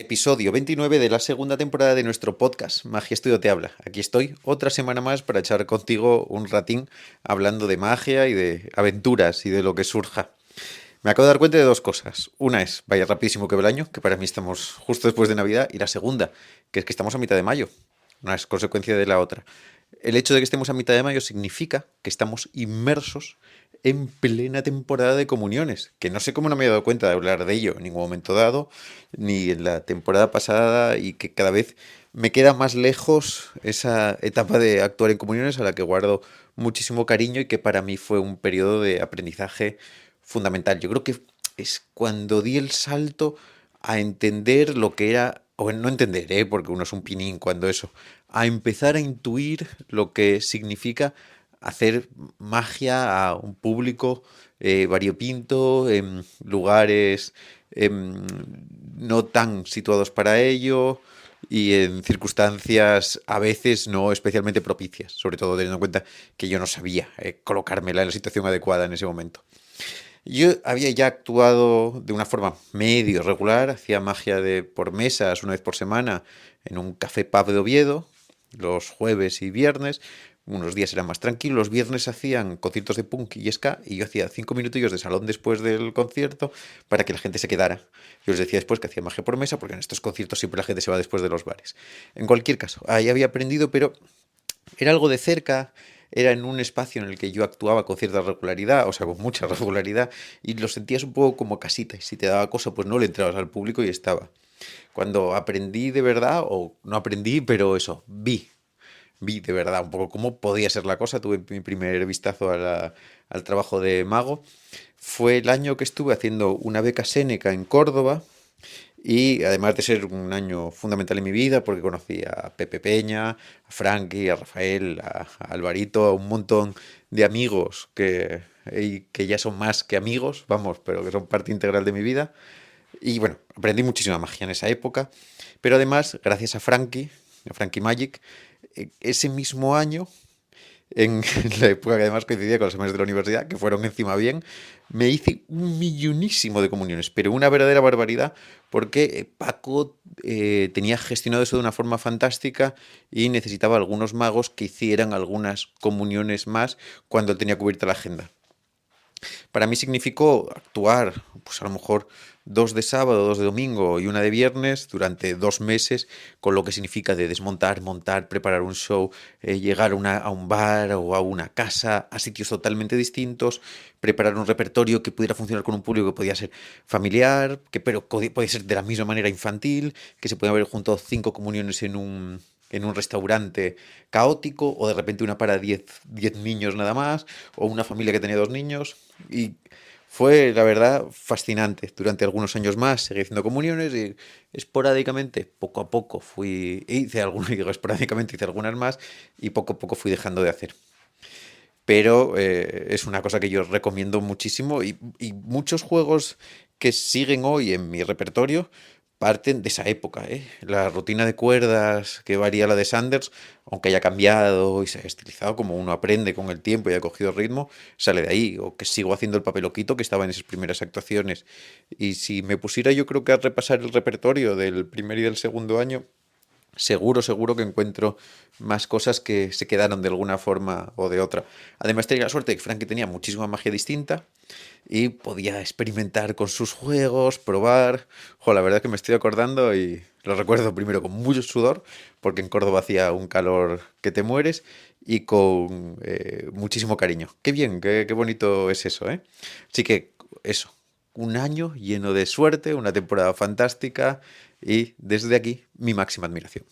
Episodio 29 de la segunda temporada de nuestro podcast, Magia Estudio Te Habla. Aquí estoy otra semana más para echar contigo un ratín hablando de magia y de aventuras y de lo que surja. Me acabo de dar cuenta de dos cosas. Una es, vaya rapidísimo que va el año, que para mí estamos justo después de Navidad. Y la segunda, que es que estamos a mitad de mayo. Una es consecuencia de la otra. El hecho de que estemos a mitad de mayo significa que estamos inmersos en plena temporada de comuniones, que no sé cómo no me he dado cuenta de hablar de ello en ningún momento dado, ni en la temporada pasada, y que cada vez me queda más lejos esa etapa de actuar en comuniones a la que guardo muchísimo cariño y que para mí fue un periodo de aprendizaje fundamental. Yo creo que es cuando di el salto a entender lo que era, o no entender, porque uno es un pinín cuando eso, a empezar a intuir lo que significa hacer magia a un público variopinto, en lugares no tan situados para ello y en circunstancias a veces no especialmente propicias, sobre todo teniendo en cuenta que yo no sabía colocármela en la situación adecuada en ese momento. Yo había ya actuado de una forma medio regular, hacía magia de por mesas una vez por semana en un café pub de Oviedo, los jueves y viernes. Unos días eran más tranquilos, los viernes hacían conciertos de punk y ska y yo hacía 5 minutillos de salón después del concierto para que la gente se quedara. Yo les decía después que hacía magia por mesa porque en estos conciertos siempre la gente se va después de los bares. En cualquier caso, ahí había aprendido, pero era algo de cerca, era en un espacio en el que yo actuaba con cierta regularidad, o sea, con mucha regularidad, y lo sentías un poco como casita, y si te daba cosa, pues no le entrabas al público y estaba. Cuando aprendí de verdad, o no aprendí, pero eso, vi de verdad un poco cómo podía ser la cosa, tuve mi primer vistazo al trabajo de mago. Fue el año que estuve haciendo una beca Séneca en Córdoba, y además de ser un año fundamental en mi vida, porque conocí a Pepe Peña, a Frankie, a Rafael, a Alvarito, a un montón de amigos que ya son más que amigos, vamos, pero que son parte integral de mi vida. Y bueno, aprendí muchísima magia en esa época, pero además, gracias a Frankie Magic, ese mismo año en la época que además coincidía con los exámenes de la universidad, que fueron encima bien, me hice un millonísimo de comuniones, pero una verdadera barbaridad, porque Paco tenía gestionado eso de una forma fantástica y necesitaba algunos magos que hicieran algunas comuniones más cuando él tenía cubierta la agenda. Para mí significó actuar, pues a lo mejor 2 de sábado, 2 de domingo y una de viernes durante 2 meses, con lo que significa de desmontar, montar, preparar un show, llegar a un bar o a una casa, a sitios totalmente distintos, preparar un repertorio que pudiera funcionar con un público que podía ser familiar, pero podía ser de la misma manera infantil, que se podían haber juntado 5 comuniones en un restaurante caótico, o de repente una para 10 niños nada más, o una familia que tenía 2 niños. Y fue, la verdad, fascinante. Durante algunos años más seguí haciendo comuniones y esporádicamente, poco a poco hice algunas, digo, esporádicamente hice algunas más y poco a poco fui dejando de hacer. Pero es una cosa que yo recomiendo muchísimo y muchos juegos que siguen hoy en mi repertorio parten de esa época, ¿eh? La rutina de cuerdas que varía la de Sanders, aunque haya cambiado y se ha estilizado como uno aprende con el tiempo y ha cogido ritmo, sale de ahí. O que sigo haciendo el papeloquito que estaba en esas primeras actuaciones. Y si me pusiera yo creo que a repasar el repertorio del primer y del segundo año, seguro que encuentro más cosas que se quedaron de alguna forma o de otra. Además tenía la suerte de que Frankie tenía muchísima magia distinta y podía experimentar con sus juegos, probar. Jo, la verdad que me estoy acordando y lo recuerdo primero con mucho sudor, porque en Córdoba hacía un calor que te mueres, y con muchísimo cariño. Qué bien, qué bonito es eso, ¿eh? Así que eso, un año lleno de suerte, una temporada fantástica y desde aquí mi máxima admiración.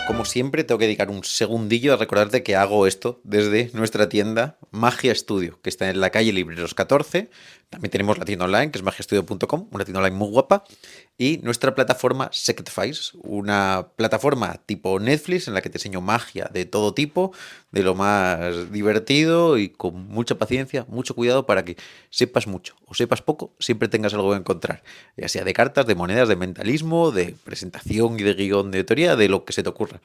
Como siempre, tengo que dedicar un segundillo a recordarte que hago esto desde nuestra tienda Magia Studio, que está en la calle Libreros 14. También tenemos la tienda online, que es magiastudio.com, una tienda online muy guapa. Y nuestra plataforma Secretfiles, una plataforma tipo Netflix en la que te enseño magia de todo tipo, de lo más divertido y con mucha paciencia, mucho cuidado para que sepas mucho o sepas poco, siempre tengas algo que encontrar. Ya sea de cartas, de monedas, de mentalismo, de presentación y de guión de teoría, de lo que se te ocurra.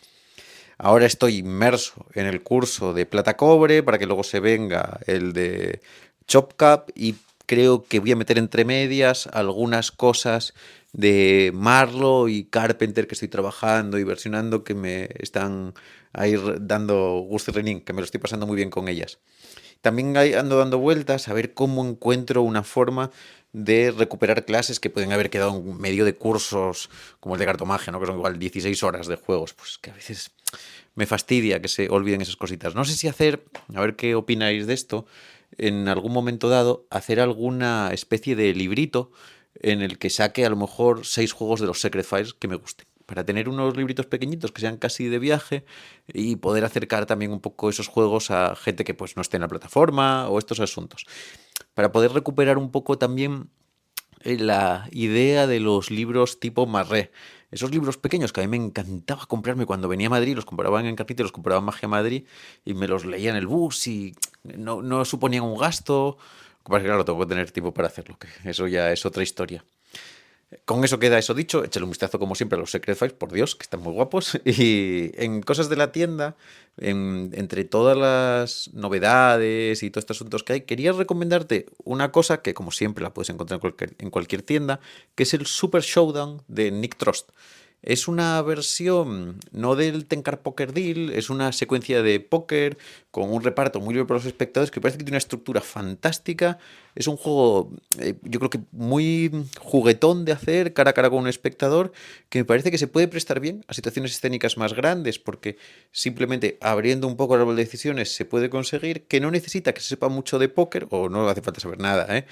Ahora estoy inmerso en el curso de Plata Cobre para que luego se venga el de Chop Cup y creo que voy a meter entre medias algunas cosas de Marlo y Carpenter que estoy trabajando y versionando que me están ahí dando gusto y renín, que me lo estoy pasando muy bien con ellas. También ando dando vueltas a ver cómo encuentro una forma de recuperar clases que pueden haber quedado en medio de cursos como el de cartomagia, ¿no? Que son igual 16 horas de juegos. Pues que a veces me fastidia que se olviden esas cositas. No sé si hacer, a ver qué opináis de esto, en algún momento dado, hacer alguna especie de librito en el que saque a lo mejor 6 juegos de los Secret Files que me gusten. Para tener unos libritos pequeñitos que sean casi de viaje y poder acercar también un poco esos juegos a gente que pues no esté en la plataforma o estos asuntos. Para poder recuperar un poco también la idea de los libros tipo Marré. Esos libros pequeños que a mí me encantaba comprarme cuando venía a Madrid, los compraban en Carpita, los compraba en Magia Madrid y me los leía en el bus y no suponían un gasto. Porque claro, tengo que tener tiempo para hacerlo, que eso ya es otra historia. Con eso queda eso dicho, échale un vistazo como siempre a los Secret Files, por Dios, que están muy guapos. Y en cosas de la tienda, entre todas las novedades y todos estos asuntos que hay, quería recomendarte una cosa que como siempre la puedes encontrar en cualquier tienda, que es el Super Showdown de Nick Frost. Es una versión no del Tenkar Poker Deal, es una secuencia de póker con un reparto muy libre para los espectadores que parece que tiene una estructura fantástica. Es un juego, yo creo que muy juguetón de hacer cara a cara con un espectador, que me parece que se puede prestar bien a situaciones escénicas más grandes, porque simplemente abriendo un poco el árbol de decisiones se puede conseguir, que no necesita que se sepa mucho de póker, o no hace falta saber nada, ¿eh?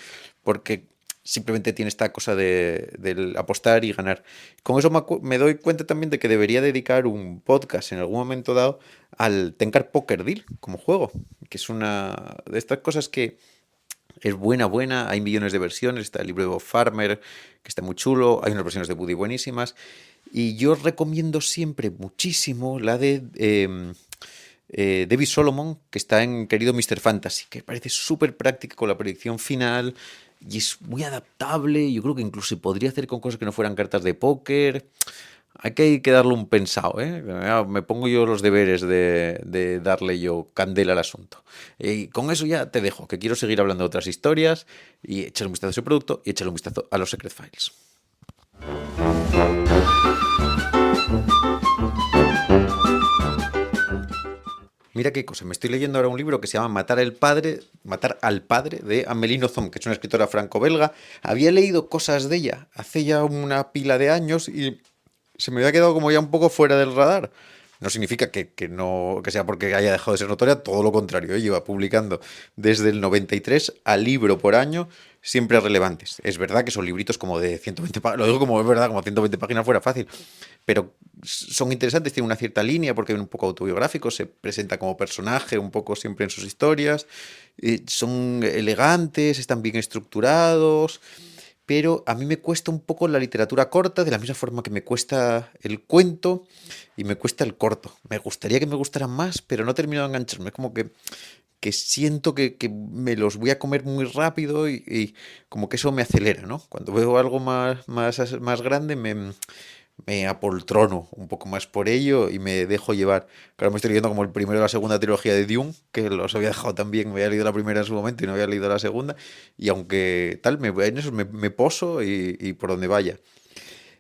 Porque simplemente tiene esta cosa del apostar y ganar. Con eso me doy cuenta también de que debería dedicar un podcast en algún momento dado al Tenkar Poker Deal como juego, que es una de estas cosas que es buena, hay millones de versiones, está el libro de Bob Farmer, que está muy chulo, hay unas versiones de Buddy buenísimas, y yo recomiendo siempre muchísimo la de David Solomon, que está en Querido Mr. Fantasy, que parece súper práctica con la predicción final y es muy adaptable. Yo creo que incluso se podría hacer con cosas que no fueran cartas de póker. Hay que darle un pensado, ¿eh? Me pongo yo los deberes de darle yo candela al asunto. Y con eso ya te dejo, que quiero seguir hablando de otras historias y echarle un vistazo a ese producto y echarle un vistazo a los Secret Files. Mira qué cosa, me estoy leyendo ahora un libro que se llama Matar al padre de Amélie Nothomb, que es una escritora franco-belga. Había leído cosas de ella hace ya una pila de años y se me había quedado como ya un poco fuera del radar. No significa que no que sea porque haya dejado de ser notoria, todo lo contrario. Lleva publicando desde el 93 al libro por año, siempre relevantes. Es verdad que son libritos como de 120 páginas, lo digo como es verdad, como 120 páginas fuera fácil, pero son interesantes, tienen una cierta línea porque ven un poco autobiográfico, se presenta como personaje un poco siempre en sus historias, son elegantes, están bien estructurados, pero a mí me cuesta un poco la literatura corta, de la misma forma que me cuesta el cuento y me cuesta el corto. Me gustaría que me gustaran más, pero no termino de engancharme. Es como que siento que me los voy a comer muy rápido y como que eso me acelera, ¿no? Cuando veo algo más grande me apoltrono un poco más por ello y me dejo llevar. Claro, me estoy leyendo como el primero de la segunda trilogía de Dune, que los había dejado también, me había leído la primera en su momento y no había leído la segunda, y aunque tal, en eso me poso y por donde vaya.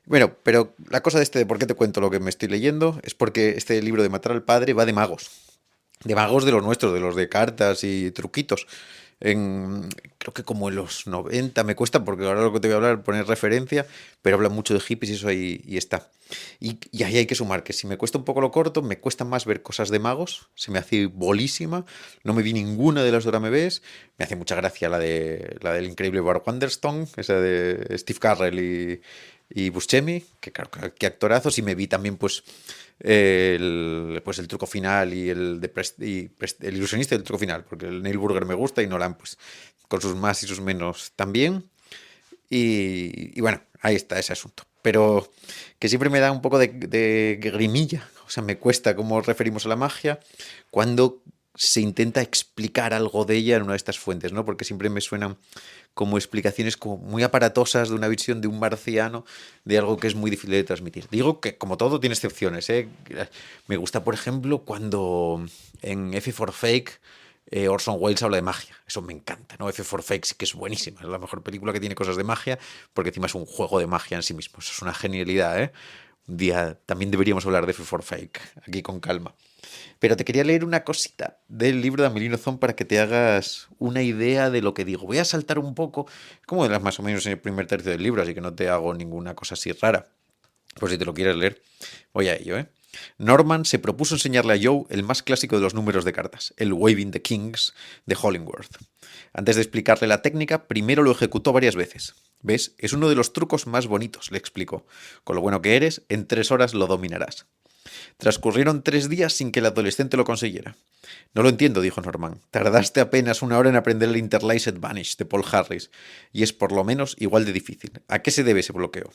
Bueno, pero la cosa de de por qué te cuento lo que me estoy leyendo es porque este libro de Matar al Padre va de magos de los nuestros, de los de cartas y truquitos. Creo que como en los 90 me cuesta, porque ahora lo que te voy a hablar, poner referencia, pero habla mucho de hippies y eso ahí está. Y ahí hay que sumar que si me cuesta un poco lo corto, me cuesta más ver cosas de magos, se me hace bolísima, no me vi ninguna de las de Ahora me ves, me hace mucha gracia la del increíble Bar Wonderstone, esa de Steve Carrell y Buscemi, que claro, que actorazos, y me vi también pues el truco final y el ilusionista del truco final, porque el Neil Burger me gusta y Nolan pues con sus más y sus menos también. Y bueno, ahí está ese asunto. Pero que siempre me da un poco de grimilla, o sea, me cuesta cómo referimos a la magia cuando se intenta explicar algo de ella en una de estas fuentes, ¿no? Porque siempre me suenan como explicaciones como muy aparatosas de una visión de un marciano, de algo que es muy difícil de transmitir. Digo que, como todo, tiene excepciones, ¿eh? Me gusta, por ejemplo, cuando en F for Fake Orson Welles habla de magia. Eso me encanta, ¿no? F for Fake sí que es buenísima. Es la mejor película que tiene cosas de magia, porque encima es un juego de magia en sí mismo. Eso es una genialidad, ¿eh? Un día también deberíamos hablar de F for Fake, aquí con calma. Pero te quería leer una cosita del libro de Amelino Zon para que te hagas una idea de lo que digo. Voy a saltar un poco, como de las más o menos en el primer tercio del libro, así que no te hago ninguna cosa así rara. Pues si te lo quieres leer, voy a ello, ¿eh? Norman se propuso enseñarle a Joe el más clásico de los números de cartas, el Waving the Kings de Hollingworth. Antes de explicarle la técnica, primero lo ejecutó varias veces. ¿Ves? Es uno de los trucos más bonitos, le explicó. Con lo bueno que eres, en 3 horas lo dominarás. Transcurrieron 3 días sin que el adolescente lo consiguiera. No lo entiendo, dijo Norman. Tardaste apenas 1 hora en aprender el Interlaced Vanish de Paul Harris, y es por lo menos igual de difícil. ¿A qué se debe ese bloqueo?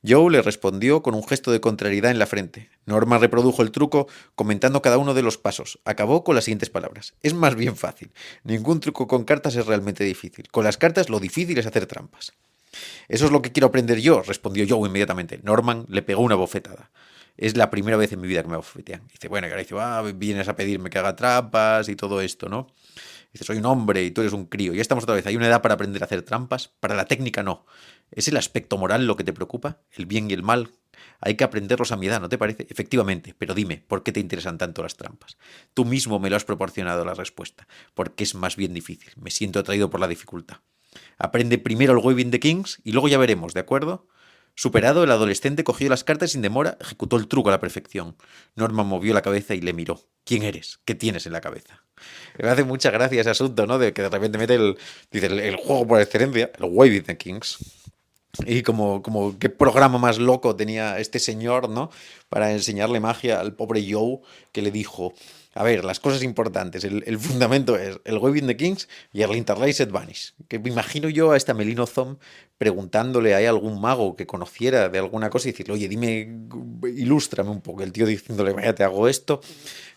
Joe le respondió con un gesto de contrariedad en la frente. Norman reprodujo el truco comentando cada uno de los pasos. Acabó con las siguientes palabras. Es más bien fácil. Ningún truco con cartas es realmente difícil. Con las cartas lo difícil es hacer trampas. Eso es lo que quiero aprender yo, respondió Joe inmediatamente. Norman le pegó una bofetada. Es la primera vez en mi vida que me bofetean. Dice, bueno, y ahora dice, vienes a pedirme que haga trampas y todo esto, ¿no? Dice, soy un hombre y tú eres un crío. Ya estamos otra vez. Hay una edad para aprender a hacer trampas. Para la técnica no. ¿Es el aspecto moral lo que te preocupa? ¿El bien y el mal? Hay que aprenderlos a mi edad, ¿no te parece? Efectivamente, pero dime, ¿por qué te interesan tanto las trampas? Tú mismo me lo has proporcionado la respuesta. Porque es más bien difícil. Me siento atraído por la dificultad. Aprende primero el Waving the Kings y luego ya veremos, ¿de acuerdo? Superado, el adolescente cogió las cartas y sin demora ejecutó el truco a la perfección. Norman movió la cabeza y le miró. ¿Quién eres? ¿Qué tienes en la cabeza? Me hace mucha gracia ese asunto, ¿no? De que de repente mete el juego por excelencia, el Waving the Kings. Y como qué programa más loco tenía este señor, ¿no? Para enseñarle magia al pobre Joe, que le dijo, a ver, las cosas importantes, el fundamento es el Waving the Kings y el Interlaced Vanish. Que me imagino yo a este Amelino Zom preguntándole, ¿hay algún mago que conociera de alguna cosa? Y decirle, oye, dime, ilústrame un poco. El tío diciéndole, vaya, te hago esto.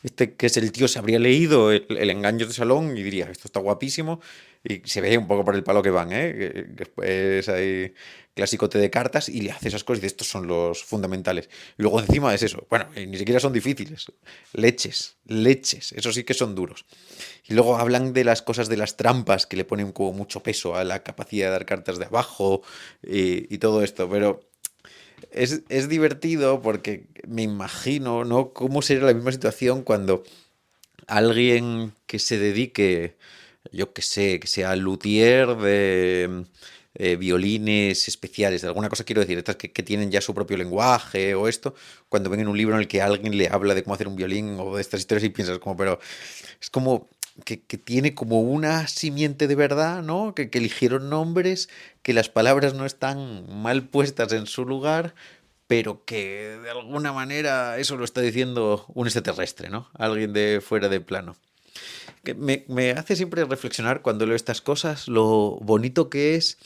Este que es el tío se habría leído el engaño de salón y diría, esto está guapísimo. Y se ve un poco por el palo que van, ¿eh? Que después hay clásico té de cartas y le hace esas cosas y dice, estos son los fundamentales. Y luego encima es eso. Bueno, ni siquiera son difíciles. Leches. Esos sí que son duros. Y luego hablan de las cosas de las trampas que le ponen como mucho peso a la capacidad de dar cartas de abajo y todo esto. Pero es divertido porque me imagino, ¿no? Cómo sería la misma situación cuando alguien que se dedique, yo que sé, que sea luthier de violines especiales, de alguna cosa quiero decir, estas que tienen ya su propio lenguaje o esto, cuando ven en un libro en el que alguien le habla de cómo hacer un violín o de estas historias y piensas como, pero es como que tiene como una simiente de verdad, ¿no? Que eligieron nombres, que las palabras no están mal puestas en su lugar, pero que de alguna manera eso lo está diciendo un extraterrestre, ¿no? Alguien de fuera de plano. Que me hace siempre reflexionar cuando leo estas cosas lo bonito que es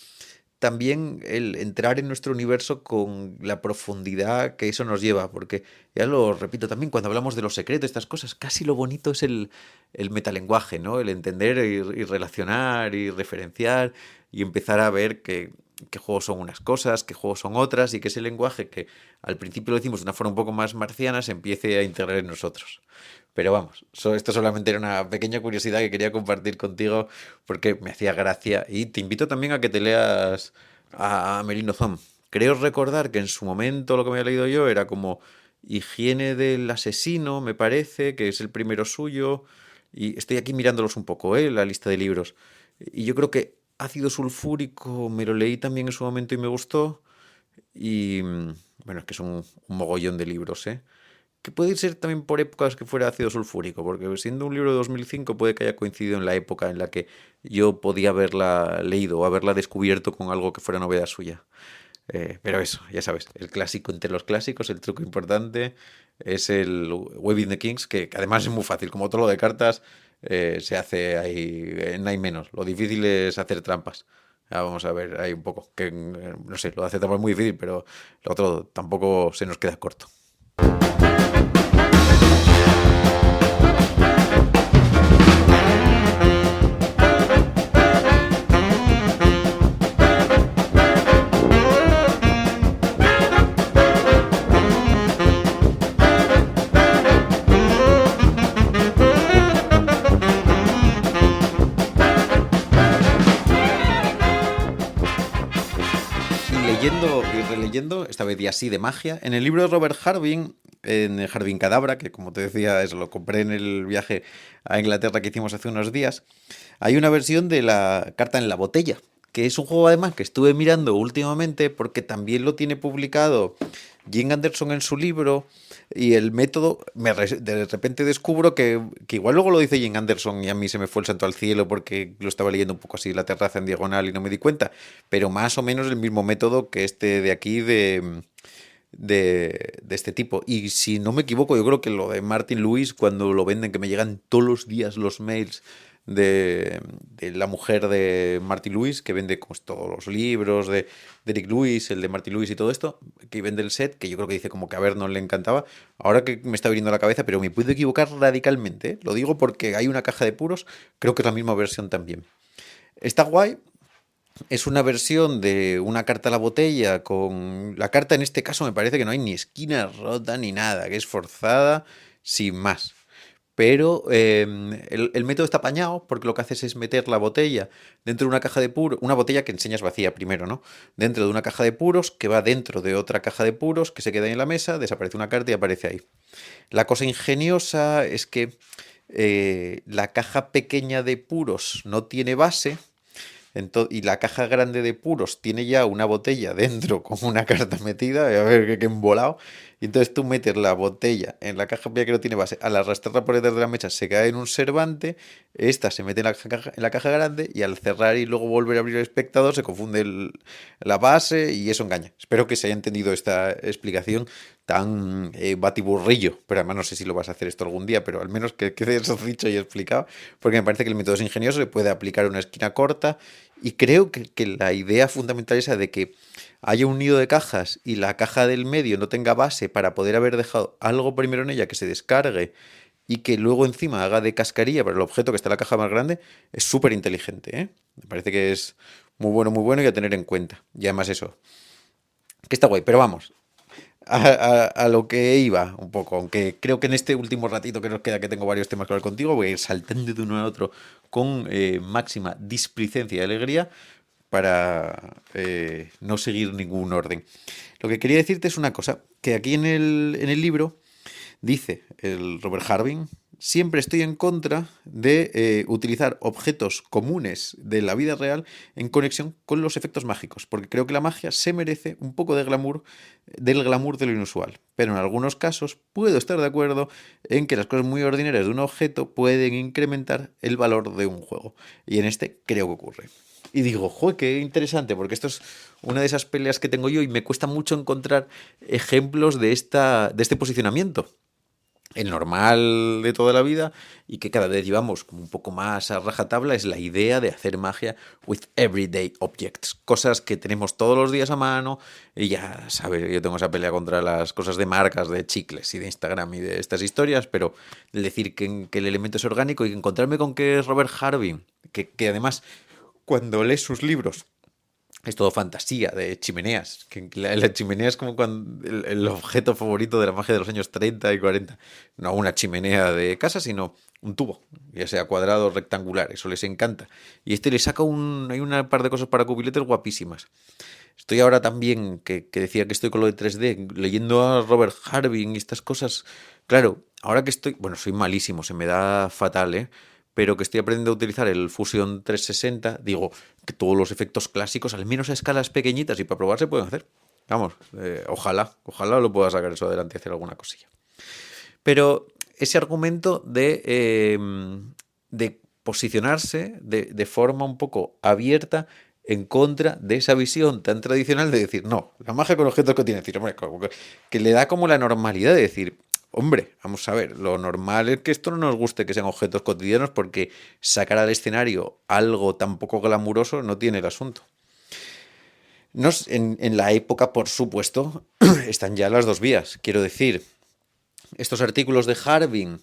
también el entrar en nuestro universo con la profundidad que eso nos lleva, porque ya lo repito también, cuando hablamos de los secretos, estas cosas, casi lo bonito es el metalenguaje, ¿no? El entender y relacionar y referenciar y empezar a ver qué juegos son unas cosas, qué juegos son otras y que ese lenguaje que al principio lo decimos de una forma un poco más marciana se empiece a integrar en nosotros. Pero vamos, esto solamente era una pequeña curiosidad que quería compartir contigo porque me hacía gracia y te invito también a que te leas a Merino Zom. Creo recordar que en su momento lo que me había leído yo era como Higiene del asesino, me parece, que es el primero suyo. Y estoy aquí mirándolos un poco, la lista de libros. Y yo creo que Ácido sulfúrico me lo leí también en su momento y me gustó. Y bueno, es que son un mogollón de libros, ¿eh? Que puede ser también por épocas que fuera ácido sulfúrico, porque siendo un libro de 2005 puede que haya coincidido en la época en la que yo podía haberla leído o haberla descubierto con algo que fuera novedad suya. Pero eso, ya sabes, el clásico entre los clásicos, el truco importante es el Waving the Kings, que además es muy fácil, como todo lo de cartas, se hace ahí, en hay menos. Lo difícil es hacer trampas. Ya vamos a ver ahí un poco, que no sé, lo de hacer trampas es muy difícil, pero lo otro tampoco se nos queda corto. leyendo, esta vez ya sí de magia. En el libro de Robert Harding, en el Jardín Cadabra, que como te decía, eso lo compré en el viaje a Inglaterra que hicimos hace unos días, hay una versión de la carta en la botella, que es un juego además que estuve mirando últimamente porque también lo tiene publicado Jim Anderson en su libro y el método, de repente descubro que igual luego lo dice Jim Anderson y a mí se me fue el santo al cielo porque lo estaba leyendo un poco así en la terraza en diagonal y no me di cuenta, pero más o menos el mismo método que este de aquí de este tipo. Y si no me equivoco, yo creo que lo de Martin Lewis, cuando lo venden, que me llegan todos los días los mails de la mujer de Martin Lewis, que vende pues, todos los libros de Eric Lewis, el de Martin Lewis y todo esto, que vende el set, que yo creo que dice como que a ver, no le encantaba. Ahora que me está viniendo a la cabeza, pero me puedo equivocar radicalmente, ¿eh? Lo digo porque hay una caja de puros, creo que es la misma versión también. Está guay, es una versión de una carta a la botella con... La carta en este caso me parece que no hay ni esquina rota ni nada, que es forzada sin más. Pero el método está apañado porque lo que haces es meter la botella dentro de una caja de puros, una botella que enseñas vacía primero, ¿no? Dentro de una caja de puros que va dentro de otra caja de puros que se queda ahí en la mesa, desaparece una carta y aparece ahí. La cosa ingeniosa es que la caja pequeña de puros no tiene base, y la caja grande de puros tiene ya una botella dentro con una carta metida, a ver qué embolado. Y entonces tú metes la botella en la caja pequeña que no tiene base, al arrastrarla por detrás de la mecha se cae en un servante, esta se mete en la caja grande y al cerrar y luego volver a abrir el espectador se confunde la base y eso engaña. Espero que se haya entendido esta explicación tan batiburrillo, pero además no sé si lo vas a hacer esto algún día, pero al menos que eso dicho y explicado, porque me parece que el método es ingenioso, se puede aplicar a una esquina corta y creo que la idea fundamental esa de que haya un nido de cajas y la caja del medio no tenga base para poder haber dejado algo primero en ella que se descargue y que luego encima haga de cascarilla para el objeto que está en la caja más grande, es súper inteligente, ¿eh? Me parece que es muy bueno y a tener en cuenta. Y además eso, que está guay, pero vamos, a lo que iba un poco, aunque creo que en este último ratito que nos queda, que tengo varios temas que hablar contigo, voy a ir saltando de uno a otro con máxima displicencia y alegría para no seguir ningún orden. Lo que quería decirte es una cosa, que aquí en el libro dice el Robert Harding, siempre estoy en contra de utilizar objetos comunes de la vida real en conexión con los efectos mágicos, porque creo que la magia se merece un poco de glamour, del glamour de lo inusual. Pero en algunos casos puedo estar de acuerdo en que las cosas muy ordinarias de un objeto pueden incrementar el valor de un juego. Y en este creo que ocurre. Y digo, joder, qué interesante, porque esto es una de esas peleas que tengo yo y me cuesta mucho encontrar ejemplos de este posicionamiento, el normal de toda la vida y que cada vez llevamos como un poco más a rajatabla, es la idea de hacer magia with everyday objects, cosas que tenemos todos los días a mano. Y ya sabes, yo tengo esa pelea contra las cosas de marcas, de chicles y de Instagram y de estas historias, pero el decir que el elemento es orgánico y encontrarme con que es Robert Harvey, que además cuando lees sus libros es todo fantasía de chimeneas. Que la chimenea es como el objeto favorito de la magia de los años 30 y 40. No una chimenea de casa, sino un tubo, ya sea cuadrado o rectangular. Eso les encanta. Y este le saca hay una par de cosas para cubiletes guapísimas. Estoy ahora también, que decía que estoy con lo de 3D, leyendo a Robert Harding y estas cosas. Claro, ahora que estoy, bueno, soy malísimo, se me da fatal, ¿eh? Pero que estoy aprendiendo a utilizar el Fusion 360, digo que todos los efectos clásicos, al menos a escalas pequeñitas y para probar se pueden hacer. Vamos, ojalá lo pueda sacar eso adelante y hacer alguna cosilla. Pero ese argumento de posicionarse de forma un poco abierta en contra de esa visión tan tradicional de decir, no, la magia con objetos que tiene, decir, hombre, que le da como la normalidad de decir, hombre, vamos a ver, lo normal es que esto no nos guste que sean objetos cotidianos porque sacar al escenario algo tan poco glamuroso no tiene el asunto. En la época, por supuesto, están ya las dos vías. Quiero decir, estos artículos de Harding,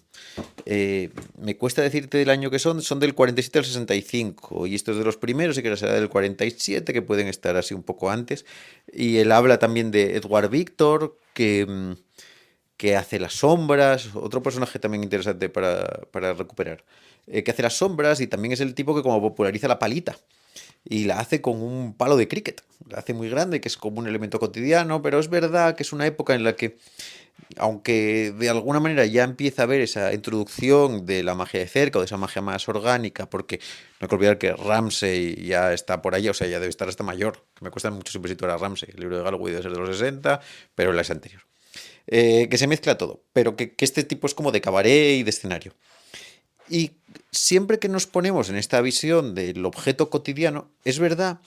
me cuesta decirte del año que son del 47 al 65, y esto es de los primeros, y que será del 47, que pueden estar así un poco antes. Y él habla también de Edward Victor, que hace las sombras, otro personaje también interesante para recuperar, que hace las sombras y también es el tipo que como populariza la palita. y la hace con un palo de cricket. La hace muy grande, que es como un elemento cotidiano, pero es verdad que es una época en la que, aunque de alguna manera ya empieza a haber esa introducción de la magia de cerca o de esa magia más orgánica, porque no hay que olvidar que Ramsay ya está por allá, o sea, ya debe estar hasta mayor, que me cuesta mucho siempre situar a Ramsay. El libro de Galway debe ser de los 60, pero él es anterior. Que se mezcla todo, pero que este tipo es como de cabaret y de escenario. Y siempre que nos ponemos en esta visión del objeto cotidiano, es verdad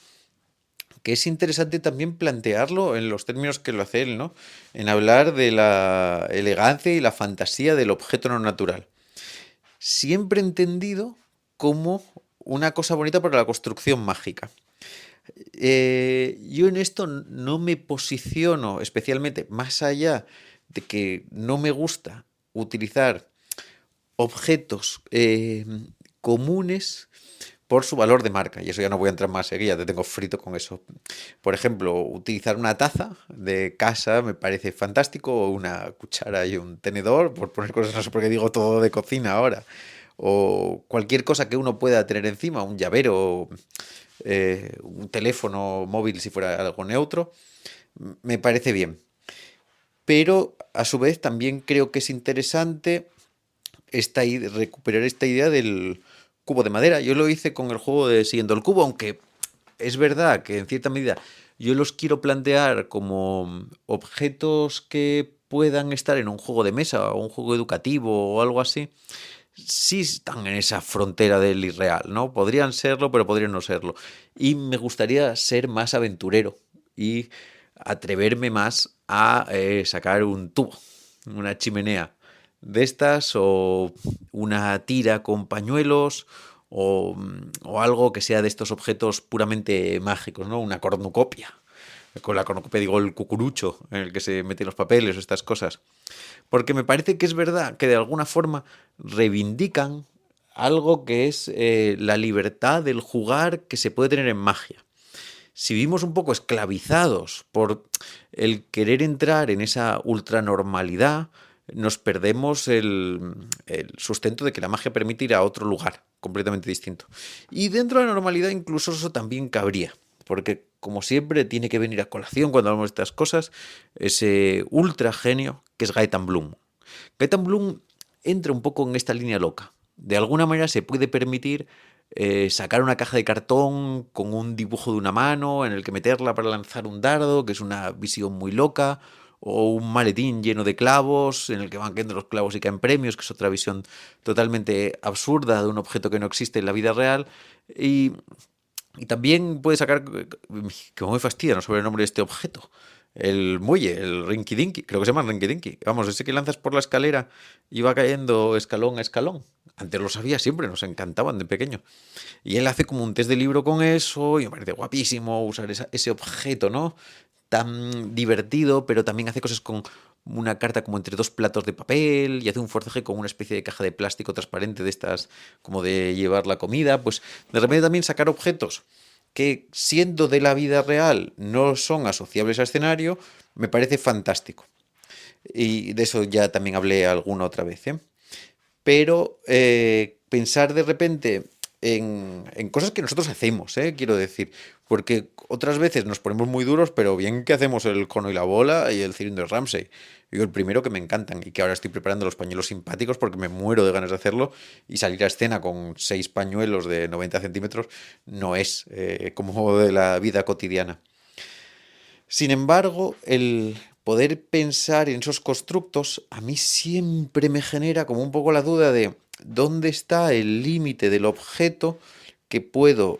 que es interesante también plantearlo en los términos que lo hace él, ¿no? En hablar de la elegancia y la fantasía del objeto no natural. Siempre entendido como una cosa bonita para la construcción mágica. Yo en esto no me posiciono especialmente más allá de que no me gusta utilizar objetos comunes por su valor de marca. Y eso ya no voy a entrar más, ya te tengo frito con eso. Por ejemplo, utilizar una taza de casa me parece fantástico, o una cuchara y un tenedor, por poner cosas, no sé por qué digo todo de cocina ahora. O cualquier cosa que uno pueda tener encima, un llavero, un teléfono móvil si fuera algo neutro, me parece bien. Pero a su vez también creo que es interesante recuperar esta idea del cubo de madera. Yo lo hice con el juego de Siguiendo el Cubo, aunque es verdad que en cierta medida yo los quiero plantear como objetos que puedan estar en un juego de mesa o un juego educativo o algo así. Sí están en esa frontera del irreal, ¿no? Podrían serlo, pero podrían no serlo. Y me gustaría ser más aventurero y atreverme más a sacar un tubo, una chimenea de estas, o una tira con pañuelos, o algo que sea de estos objetos puramente mágicos, ¿no? Una cornucopia. Con la cornucopia digo el cucurucho en el que se meten los papeles o estas cosas. Porque me parece que es verdad que de alguna forma reivindican algo que es la libertad del jugar que se puede tener en magia. Si vivimos un poco esclavizados por el querer entrar en esa ultranormalidad, nos perdemos el sustento de que la magia permite ir a otro lugar completamente distinto. Y dentro de la normalidad incluso eso también cabría, porque como siempre tiene que venir a colación cuando hablamos de estas cosas ese ultra genio que es Gaetan Bloom. Gaetan Bloom entra un poco en esta línea loca. De alguna manera se puede permitir sacar una caja de cartón con un dibujo de una mano en el que meterla para lanzar un dardo, que es una visión muy loca, o un maletín lleno de clavos en el que van cayendo los clavos y caen premios, que es otra visión totalmente absurda de un objeto que no existe en la vida real. Y, y también puede sacar, que me fastidia, no sobre el nombre de este objeto, el muelle, el Rinky Dinky, creo que se llama Rinky Dinky. Vamos, ese que lanzas por la escalera y va cayendo escalón a escalón. Antes lo sabía siempre, nos encantaban de pequeño. Y él hace como un test de libro con eso y me parece guapísimo usar ese objeto, ¿no? Tan divertido, pero también hace cosas con una carta como entre dos platos de papel y hace un forzaje con una especie de caja de plástico transparente de estas como de llevar la comida. Pues de repente también sacar objetos que siendo de la vida real no son asociables a escenario, me parece fantástico. Y de eso ya también hablé alguna otra vez, ¿eh? Pero pensar de repente en cosas que nosotros hacemos, quiero decir, porque otras veces nos ponemos muy duros, pero bien que hacemos el cono y la bola y el cilindro de Ramsey. Yo el primero que me encantan y que ahora estoy preparando los pañuelos simpáticos porque me muero de ganas de hacerlo, y salir a escena con 6 pañuelos de 90 centímetros no es como de la vida cotidiana. Sin embargo, el poder pensar en esos constructos a mí siempre me genera como un poco la duda de dónde está el límite del objeto que puedo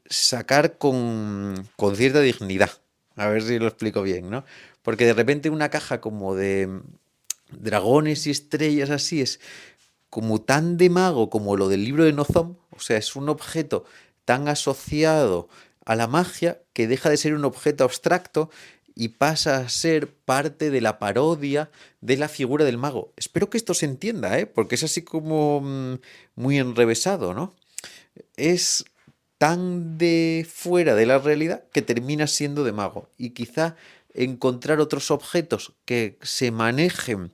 sacar con cierta dignidad. A ver si lo explico bien, ¿no? Porque de repente una caja como de dragones y estrellas así es como tan de mago como lo del libro de Nozom, o sea, es un objeto tan asociado a la magia que deja de ser un objeto abstracto y pasa a ser parte de la parodia de la figura del mago. Espero que esto se entienda, ¿eh? Porque es así como muy enrevesado, ¿no? Es tan de fuera de la realidad que termina siendo de mago. Y quizá encontrar otros objetos que se manejen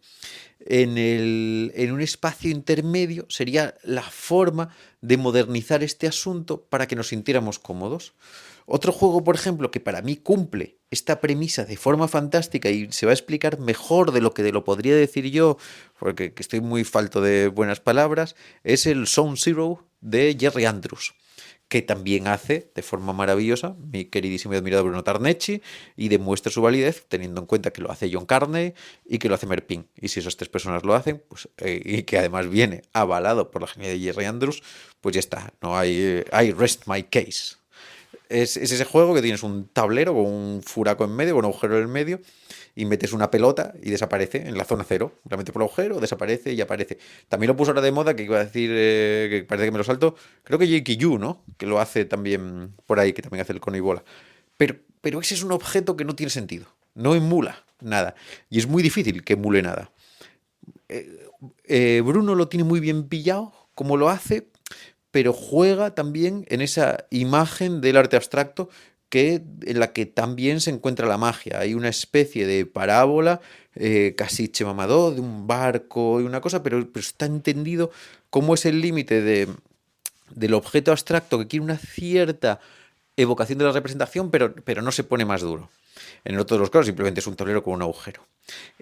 en un espacio intermedio sería la forma de modernizar este asunto para que nos sintiéramos cómodos. Otro juego, por ejemplo, que para mí cumple esta premisa de forma fantástica y se va a explicar mejor de lo que lo podría decir yo, porque que estoy muy falto de buenas palabras, es el Zone Zero de Jerry Andrews, que también hace de forma maravillosa mi queridísimo y admirado Bruno Tarnecci y demuestra su validez teniendo en cuenta que lo hace John Carney y que lo hace Merpin. Y si esas tres personas lo hacen, pues y que además viene avalado por la genialidad de Jerry Andrews, pues ya está, no hay, I rest my case. Es ese juego que tienes un tablero con un furaco en medio, con un agujero en el medio, y metes una pelota y desaparece en la zona cero. La metes por el agujero, desaparece y aparece. También lo puso ahora de moda, que iba a decir, que parece que me lo salto, creo que Jake Yu, ¿no? Que lo hace también por ahí, que también hace el cono y bola. Pero ese es un objeto que no tiene sentido. No emula nada. Y es muy difícil que emule nada. Bruno lo tiene muy bien pillado, como lo hace, pero juega también en esa imagen del arte abstracto en la que también se encuentra la magia. Hay una especie de parábola, casi chemamadó, de un barco y una cosa, pero está entendido cómo es el límite del objeto abstracto que quiere una cierta evocación de la representación, pero no se pone más duro. En el otro de los casos simplemente es un tablero con un agujero.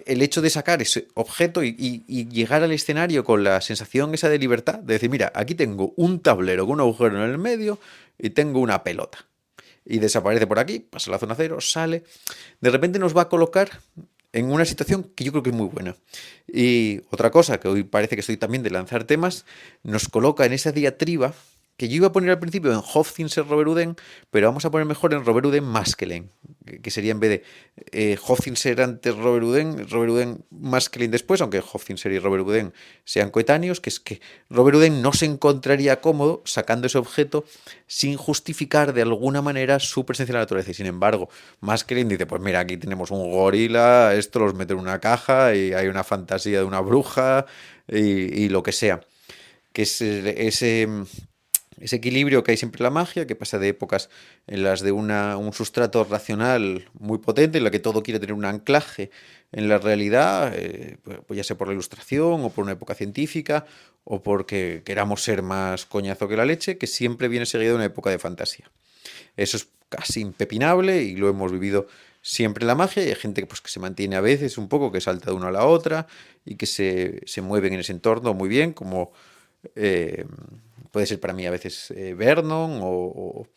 El hecho de sacar ese objeto y llegar al escenario con la sensación esa de libertad, de decir, mira, aquí tengo un tablero con un agujero en el medio y tengo una pelota. Y desaparece por aquí, pasa a la zona cero, sale. De repente nos va a colocar en una situación que yo creo que es muy buena. Y otra cosa, que hoy parece que estoy también de lanzar temas, nos coloca en esa diatriba que yo iba a poner al principio en Hofzinser Robert Houdin, pero vamos a poner mejor en Robert Houdin Maskelyne, que sería en vez de Hofzinser antes Robert Houdin Maskelyne después, aunque Hofzinser y Robert Houdin sean coetáneos, que es que Robert Houdin no se encontraría cómodo sacando ese objeto sin justificar de alguna manera su presencia en la naturaleza. Y sin embargo, Maskelyne dice, pues mira, aquí tenemos un gorila, esto los mete en una caja y hay una fantasía de una bruja y lo que sea. Que es ese equilibrio que hay siempre en la magia, que pasa de épocas en las de un sustrato racional muy potente, en la que todo quiere tener un anclaje en la realidad, pues ya sea por la ilustración o por una época científica o porque queramos ser más coñazo que la leche, que siempre viene seguido de una época de fantasía. Eso es casi impepinable y lo hemos vivido siempre en la magia y hay gente pues, que se mantiene a veces un poco, que salta de una a la otra y que se mueven en ese entorno muy bien, como eh, puede ser para mí a veces Vernon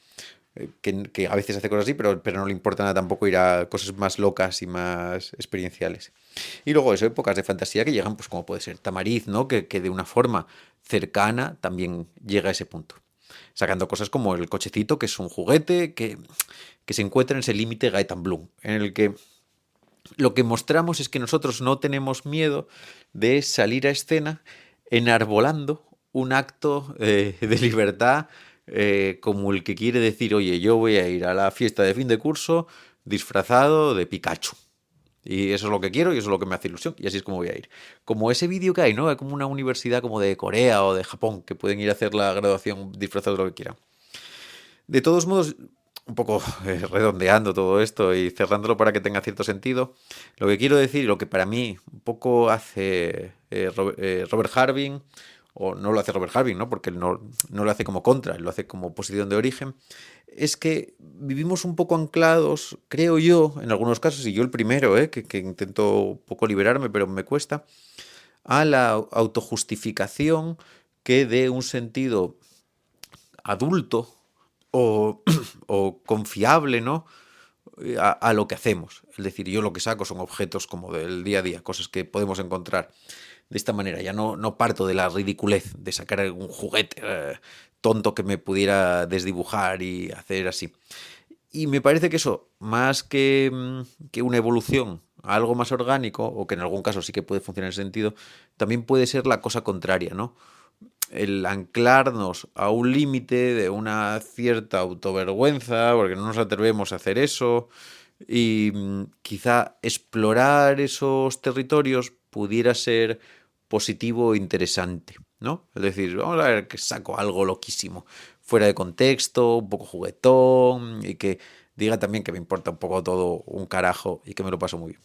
que a veces hace cosas así, pero no le importa nada tampoco ir a cosas más locas y más experienciales. Y luego eso, épocas de fantasía que llegan, pues como puede ser Tamariz, ¿no? Que de una forma cercana también llega a ese punto. Sacando cosas como el cochecito, que es un juguete que se encuentra en ese límite Gaetan Bloom, en el que lo que mostramos es que nosotros no tenemos miedo de salir a escena enarbolando un acto de libertad como el que quiere decir, oye, yo voy a ir a la fiesta de fin de curso disfrazado de Pikachu. Y eso es lo que quiero y eso es lo que me hace ilusión y así es como voy a ir. Como ese vídeo que hay, ¿no? Hay como una universidad como de Corea o de Japón que pueden ir a hacer la graduación disfrazados de lo que quieran. De todos modos, un poco redondeando todo esto y cerrándolo para que tenga cierto sentido, lo que quiero decir, lo que para mí un poco hace Robert Harvin, o no lo hace Robert Harvin, ¿no? Porque él no lo hace como contra, él lo hace como posición de origen, es que vivimos un poco anclados, creo yo, en algunos casos, y yo el primero, que intento un poco liberarme, pero me cuesta, a la autojustificación que dé un sentido adulto o, o confiable, ¿no? A lo que hacemos. Es decir, yo lo que saco son objetos como del día a día, cosas que podemos encontrar de esta manera. Ya no parto de la ridiculez de sacar algún juguete tonto que me pudiera desdibujar y hacer así. Y me parece que eso, más que una evolución a algo más orgánico, o que en algún caso sí que puede funcionar en ese sentido, también puede ser la cosa contraria, ¿no? El anclarnos a un límite de una cierta autovergüenza, porque no nos atrevemos a hacer eso, y quizá explorar esos territorios pudiera ser positivo e interesante, ¿no? Es decir, vamos a ver que saco algo loquísimo, fuera de contexto, un poco juguetón, y que diga también que me importa un poco todo un carajo y que me lo paso muy bien.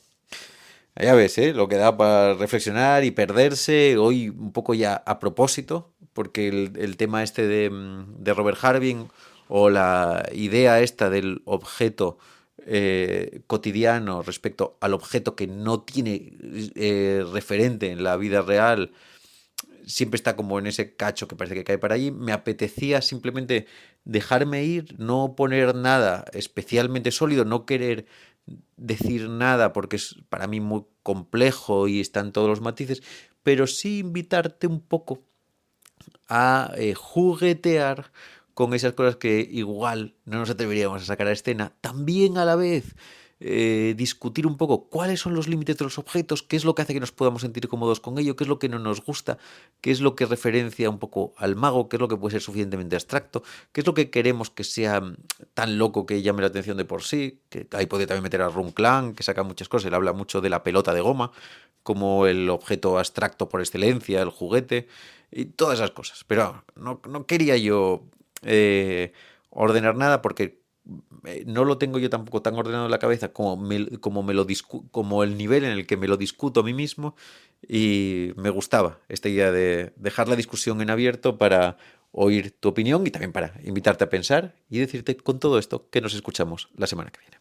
Ya ves, ¿eh? Lo que da para reflexionar y perderse. Hoy un poco ya a propósito, porque el tema este de Robert Harving o la idea esta del objeto cotidiano respecto al objeto que no tiene referente en la vida real, siempre está como en ese cacho que parece que cae para allí. Me apetecía simplemente dejarme ir, no poner nada especialmente sólido, no querer decir nada porque es para mí muy complejo y están todos los matices, pero sí invitarte un poco a juguetear con esas cosas que igual no nos atreveríamos a sacar a escena. También a la vez discutir un poco cuáles son los límites de los objetos, qué es lo que hace que nos podamos sentir cómodos con ello, qué es lo que no nos gusta, qué es lo que referencia un poco al mago, qué es lo que puede ser suficientemente abstracto, qué es lo que queremos que sea tan loco que llame la atención de por sí, que ahí puede también meter a Run Clan, que saca muchas cosas, él habla mucho de la pelota de goma, como el objeto abstracto por excelencia, el juguete, y todas esas cosas. Pero no quería yo ordenar nada porque no lo tengo yo tampoco tan ordenado en la cabeza como el nivel en el que me lo discuto a mí mismo, y me gustaba esta idea de dejar la discusión en abierto para oír tu opinión y también para invitarte a pensar y decirte con todo esto que nos escuchamos la semana que viene.